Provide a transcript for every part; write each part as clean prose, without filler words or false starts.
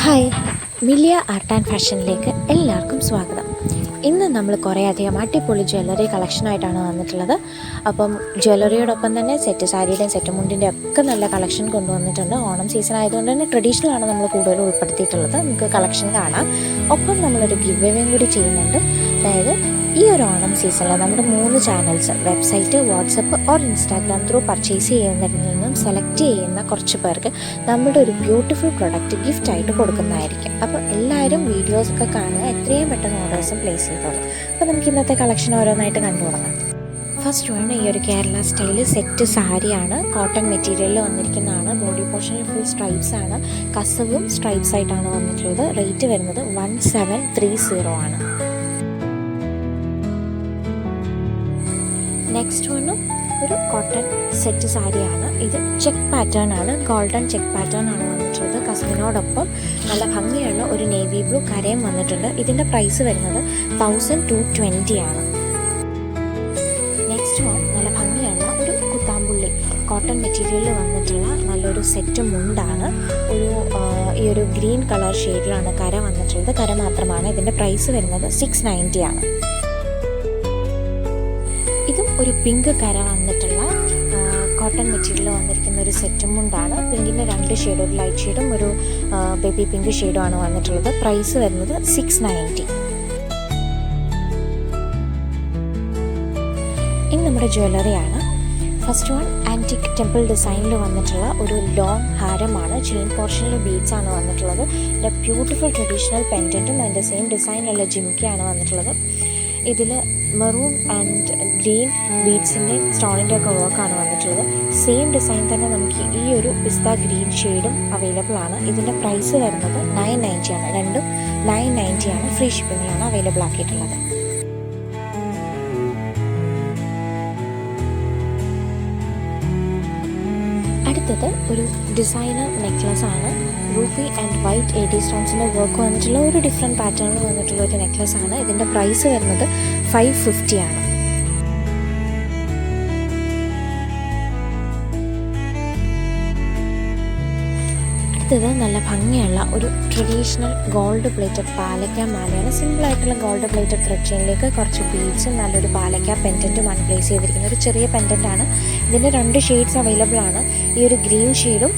Hi, Millia art and ഫാഷനിലേക്ക് എല്ലാവർക്കും സ്വാഗതം. ഇന്ന് നമ്മൾ കുറേയധികം അടിപൊളി ജ്വല്ലറി കളക്ഷനായിട്ടാണ് വന്നിട്ടുള്ളത്. അപ്പം ജ്വല്ലറിയോടൊപ്പം തന്നെ സെറ്റ് സാരിയുടെയും സെറ്റ് മുണ്ടിൻ്റെ ഒക്കെ നല്ല കളക്ഷൻ കൊണ്ടുവന്നിട്ടുണ്ട്. ഓണം സീസൺ ആയതുകൊണ്ട് തന്നെ ട്രഡീഷണലാണ് നമ്മൾ കൂടുതൽ ഉൾപ്പെടുത്തിയിട്ടുള്ളത്. നമുക്ക് കളക്ഷൻ കാണാം. ഒപ്പം നമ്മളൊരു ഗിവ് എവേയും കൂടി ചെയ്യുന്നുണ്ട്. അതായത് ഈ ഒരു ഓണം സീസണിൽ നമ്മുടെ 3 channels website, WhatsApp or Instagram through purchase ചെയ്യുന്നതിൽ നിന്നും സെലക്ട് ചെയ്യുന്ന കുറച്ച് പേർക്ക് നമ്മുടെ ഒരു ബ്യൂട്ടിഫുൾ പ്രൊഡക്റ്റ് ഗിഫ്റ്റായിട്ട് കൊടുക്കുന്നതായിരിക്കും. അപ്പോൾ എല്ലാവരും വീഡിയോസൊക്കെ കാണുക, എത്രയും പെട്ടെന്ന് ഓർഡേഴ്സും പ്ലേസ് ചെയ്തോളൂ. അപ്പോൾ നമുക്ക് ഇന്നത്തെ കളക്ഷൻ ഓരോന്നായിട്ട് കണ്ടു തുടങ്ങാം. ഫസ്റ്റ് വൺ ഈ ഒരു കേരള സ്റ്റൈല് സെറ്റ് സാരിയാണ്. കോട്ടൺ മെറ്റീരിയലിൽ വന്നിരിക്കുന്നതാണ്. ബോഡി പോർഷനിൽ ഫുൾ സ്ട്രൈപ്സ് ആണ്. കസവും സ്ട്രൈപ്സ് ആയിട്ടാണ് വന്നിട്ടുള്ളത്. റേറ്റ് വരുന്നത് 1730 ആണ്. നെക്സ്റ്റ് വണ്ണും ഒരു കോട്ടൺ സെറ്റ് സാരിയാണ്. ഇത് ചെക്ക് പാറ്റേൺ ആണ്, ഗോൾഡൻ ചെക്ക് പാറ്റേൺ ആണ് വന്നിട്ടുള്ളത്. കസവിനോടൊപ്പം നല്ല ഭംഗിയുള്ള ഒരു നേവി ബ്ലൂ കരയും വന്നിട്ടുണ്ട്. ഇതിൻ്റെ പ്രൈസ് വരുന്നത് 1220 ആണ്. നെക്സ്റ്റ് വൺ നല്ല ഭംഗിയുള്ള ഒരു കുത്താമ്പുള്ളി കോട്ടൺ മെറ്റീരിയലിൽ വന്നിട്ടുള്ള നല്ലൊരു സെറ്റ് മുണ്ടാണ്. ഈ ഒരു ഗ്രീൻ കളർ ഷെയ്ഡിലാണ് കര വന്നിട്ടുള്ളത്. കര മാത്രമാണ്. ഇതിൻ്റെ പ്രൈസ് വരുന്നത് 690 ആണ്. ഇതും ഒരു പിങ്ക് കര വന്നിട്ടുള്ള കോട്ടൺ മെറ്റീരിയൽ വന്നിരിക്കുന്ന ഒരു സെറ്റും മുണ്ടാണ്. പിങ്കിൻ്റെ 2 ഷെയ്ഡ്, ഒരു ലൈറ്റ് ഷെയ്ഡും ഒരു ബേബി പിങ്ക് ഷെയ്ഡും ആണ് വന്നിട്ടുള്ളത്. പ്രൈസ് വരുന്നത് 690. ഇനി നമ്മുടെ ജ്വല്ലറിയാണ്. ഫസ്റ്റ് വൺ ആൻറ്റിക് ടെമ്പിൾ ഡിസൈനിൽ വന്നിട്ടുള്ള ഒരു ലോങ് ഹാരമാണ്. ചെയിൻ പോർഷനിൽ ബീഡ്സ് ആണ് വന്നിട്ടുള്ളത്. പിന്നെ ബ്യൂട്ടിഫുൾ ട്രഡീഷണൽ പെൻഡൻറ്റും അതിൻ്റെ സെയിം ഡിസൈനിലുള്ള ജിംക്കയാണ് വന്നിട്ടുള്ളത്. ഇതിൽ മെറൂൺ ആൻഡ് ഗ്രീൻ ബീഡ്സിൻ്റെ സ്റ്റോണിൻ്റെ ഒക്കെ വർക്കാണ് വന്നിട്ടുള്ളത്. സെയിം ഡിസൈൻ തന്നെ നമുക്ക് ഈ ഒരു പിസ്ത ഗ്രീൻ ഷെയ്ഡും അവൈലബിൾ ആണ്. ഇതിൻ്റെ പ്രൈസ് വരുന്നത് 990 ആണ്. രണ്ടും 990 ആണ്. ഫ്രീ ഷിപ്പിങ്ങിലാണ് അവൈലബിൾ ആക്കിയിട്ടുള്ളത്. അടുത്തത് ഒരു ഡിസൈനർ നെക്ലസ് ആണ്. റൂബി ആൻഡ് വൈറ്റ് AD സ്റ്റോൺസിൻ്റെ വർക്ക് വന്നിട്ടുള്ള ഒരു ഡിഫറെൻറ്റ് പാറ്റേണിൽ വന്നിട്ടുള്ള ഒരു നെക്ലസ് ആണ്. ഇതിൻ്റെ പ്രൈസ് വരുന്നത് 550 ആണ്. അടുത്തത് നല്ല ഭംഗിയുള്ള ഒരു ട്രഡീഷണൽ ഗോൾഡ് പ്ലേറ്റഡ് പാലക്ക മാലയാണ്. സിമ്പിളായിട്ടുള്ള ഗോൾഡ് പ്ലേറ്റഡ് ത്രെഡ് ചെയിനിലേക്ക് കുറച്ച് ബീഡ്സും നല്ലൊരു പാലക്ക പെൻഡൻറ്റുമാണ് പ്ലേസ് ചെയ്തിരിക്കുന്നത്. ഒരു ചെറിയ പെൻഡൻ്റാണ്. ഇതിൻ്റെ 2 ഷെയ്ഡ്സ് അവൈലബിൾ ആണ്. ഈ ഒരു ഗ്രീൻ ഷെയ്ഡും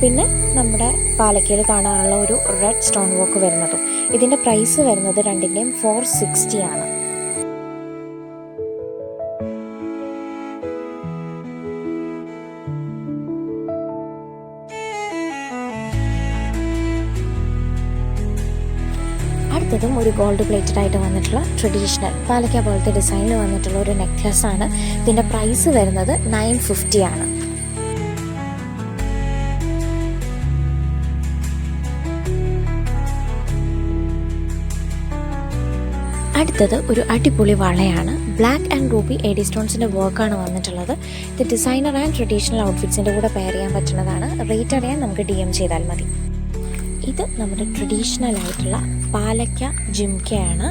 പിന്നെ നമ്മുടെ പാലക്കയിൽ കാണാനുള്ള ഒരു റെഡ് സ്റ്റോൺ വർക്ക് വരുന്നതും. ഇതിൻ്റെ പ്രൈസ് വരുന്നത് രണ്ടിൻ്റെയും 460 ആണ്. അടുത്തതും ഒരു ഗോൾഡ് പ്ലേറ്റഡ് ആയിട്ട് വന്നിട്ടുള്ള ട്രഡീഷണൽ പാലക്ക പോലത്തെ ഡിസൈനിൽ വന്നിട്ടുള്ള ഒരു നെക്ലസ് ആണ്. ഇതിൻ്റെ പ്രൈസ് വരുന്നത് 950 ആണ്. അടുത്തത് ഒരു അടിപൊളി വളയാണ്. ബ്ലാക്ക് ആൻഡ് റൂബി AD സ്റ്റോൺസിൻ്റെ വർക്കാണ് വന്നിട്ടുള്ളത്. ഇത് ഡിസൈനർ ആൻഡ് ട്രഡീഷണൽ ഔട്ട്ഫിറ്റ്സിൻ്റെ കൂടെ പെയർ ചെയ്യാൻ പറ്റുന്നതാണ്. റേറ്റ് അറിയാൻ നമുക്ക് DM ചെയ്താൽ മതി. ഇത് നമ്മുടെ ട്രഡീഷണൽ ആയിട്ടുള്ള പാലക്ക ജിംക്കയാണ്.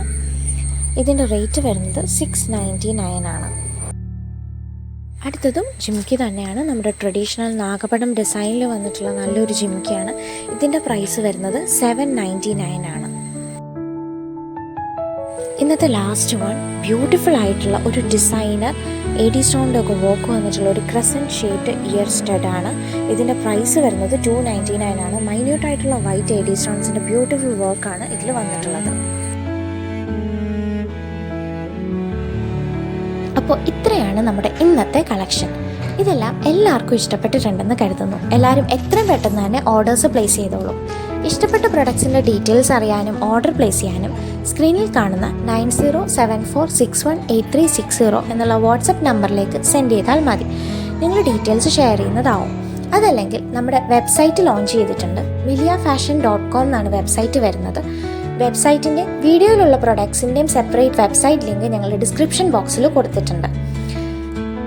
ഇതിൻ്റെ റേറ്റ് വരുന്നത് 699 ആണ്. അടുത്തതും ജിംക്കി തന്നെയാണ്. നമ്മുടെ ട്രഡീഷണൽ നാഗപടം ഡിസൈനിൽ വന്നിട്ടുള്ള നല്ലൊരു ജിംക്കയാണ്. ഇതിൻ്റെ പ്രൈസ് വരുന്നത് 799 ആണ്. ഇന്നത്തെ ലാസ്റ്റ് വൺ ബ്യൂട്ടിഫുൾ ആയിട്ടുള്ള ഒരു ഡിസൈനർ AD സ്റ്റോണിൻ്റെ ഒക്കെ വർക്ക് വന്നിട്ടുള്ള ഒരു ക്രസൻറ്റ് ഷേപ്ഡ് ഇയർ സ്റ്റഡ് ആണ്. ഇതിൻ്റെ പ്രൈസ് വരുന്നത് 299 ആണ്. മൈന്യൂട്ടായിട്ടുള്ള വൈറ്റ് AD സ്റ്റോൺസിൻ്റെ ബ്യൂട്ടിഫുൾ വർക്കാണ് ഇതിൽ വന്നിട്ടുള്ളത്. അപ്പോൾ ഇത്രയാണ് നമ്മുടെ ഇന്നത്തെ കളക്ഷൻ. ഇതെല്ലാം എല്ലാവർക്കും ഇഷ്ടപ്പെട്ടിട്ടുണ്ടെന്ന് കരുതുന്നു. എല്ലാവരും എത്രയും പെട്ടെന്ന് തന്നെ ഓർഡേഴ്സ് പ്ലേസ് ചെയ്തോളൂ. ഇഷ്ടപ്പെട്ട പ്രൊഡക്ട്സിൻ്റെ ഡീറ്റെയിൽസ് അറിയാനും ഓർഡർ പ്ലേസ് ചെയ്യാനും സ്ക്രീനിൽ കാണുന്ന 9074618360 എന്നുള്ള വാട്സപ്പ് നമ്പറിലേക്ക് സെൻഡ് ചെയ്താൽ മതി. നിങ്ങൾ ഡീറ്റെയിൽസ് ഷെയർ ചെയ്യുന്നതാവും. അതല്ലെങ്കിൽ നമ്മുടെ വെബ്സൈറ്റ് ലോഞ്ച് ചെയ്തിട്ടുണ്ട്. miliafashion.com എന്നാണ് വെബ്സൈറ്റ് വരുന്നത്. വെബ്സൈറ്റിൻ്റെ വീഡിയോയിലുള്ള പ്രൊഡക്ട്സിൻ്റെയും സെപ്പറേറ്റ് വെബ്സൈറ്റ് ലിങ്ക് ഞങ്ങളുടെ ഡിസ്ക്രിപ്ഷൻ ബോക്സിൽ കൊടുത്തിട്ടുണ്ട്.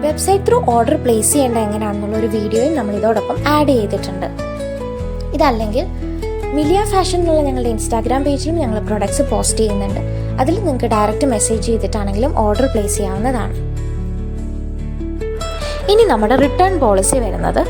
വെബ്സൈറ്റ് ത്രൂ ഓർഡർ പ്ലേസ് ചെയ്യേണ്ട എങ്ങനെയാണെന്നുള്ള ഒരു വീഡിയോയും നമ്മൾ ഇതോടൊപ്പം ആഡ് ചെയ്തിട്ടുണ്ട്. ഇതല്ലെങ്കിൽ മിലിയ ഫാഷൻ എന്നുള്ള ഞങ്ങളുടെ ഇൻസ്റ്റാഗ്രാം പേജിലും ഞങ്ങൾ പ്രൊഡക്ട്സ് പോസ്റ്റ് ചെയ്യുന്നുണ്ട്. അതിൽ നിങ്ങൾക്ക് ഡയറക്റ്റ് മെസ്സേജ് ചെയ്തിട്ടാണെങ്കിലും ഓർഡർ പ്ലേസ് ചെയ്യാവുന്നതാണ്. ഇനി നമ്മുടെ റിട്ടേൺ പോളിസി വരുന്നത്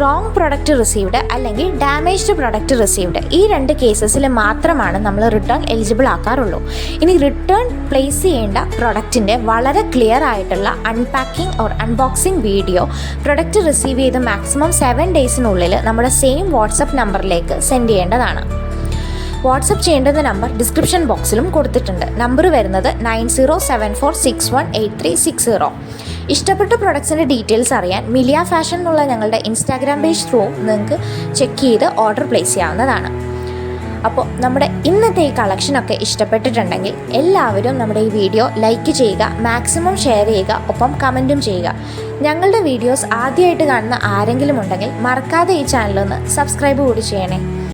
റോങ് പ്രൊഡക്റ്റ് റിസീവ്ഡ് അല്ലെങ്കിൽ ഡാമേജ്ഡ് പ്രൊഡക്റ്റ് റിസീവ്ഡ് ഈ 2 കേസസിൽ മാത്രമാണ് നമ്മൾ റിട്ടേൺ എലിജിബിൾ ആക്കാറുള്ളൂ. ഇനി റിട്ടേൺ പ്ലേസ് ചെയ്യേണ്ട പ്രൊഡക്റ്റിൻ്റെ വളരെ ക്ലിയർ ആയിട്ടുള്ള unpacking or unboxing video product receive ചെയ്ത് മാക്സിമം 7 ഡേയ്സിനുള്ളിൽ നമ്മുടെ സെയിം വാട്സപ്പ് നമ്പറിലേക്ക് സെൻഡ് ചെയ്യേണ്ടതാണ്. വാട്സപ്പ് ചെയ്യേണ്ടുന്ന നമ്പർ ഡിസ്ക്രിപ്ഷൻ ബോക്സിലും കൊടുത്തിട്ടുണ്ട്. നമ്പർ വരുന്നത് 9074618360. ഇഷ്ടപ്പെട്ട പ്രൊഡക്ട്സിൻ്റെ ഡീറ്റെയിൽസ് അറിയാൻ മിലിയ ഫാഷൻ എന്നുള്ള ഞങ്ങളുടെ ഇൻസ്റ്റാഗ്രാം പേജ് ത്രൂ നിങ്ങൾക്ക് ചെക്ക് ചെയ്ത് ഓർഡർ പ്ലേസ് ചെയ്യാവുന്നതാണ്. അപ്പോൾ നമ്മുടെ ഇന്നത്തെ ഈ കളക്ഷനൊക്കെ ഇഷ്ടപ്പെട്ടിട്ടുണ്ടെങ്കിൽ എല്ലാവരും നമ്മുടെ ഈ വീഡിയോ ലൈക്ക് ചെയ്യുക, മാക്സിമം ഷെയർ ചെയ്യുക, ഒപ്പം കമൻറ്റും ചെയ്യുക. ഞങ്ങളുടെ വീഡിയോസ് ആദ്യമായിട്ട് കാണുന്ന ആരെങ്കിലും ഉണ്ടെങ്കിൽ മറക്കാതെ ഈ ചാനലൊന്ന് സബ്സ്ക്രൈബ് കൂടി ചെയ്യണേ.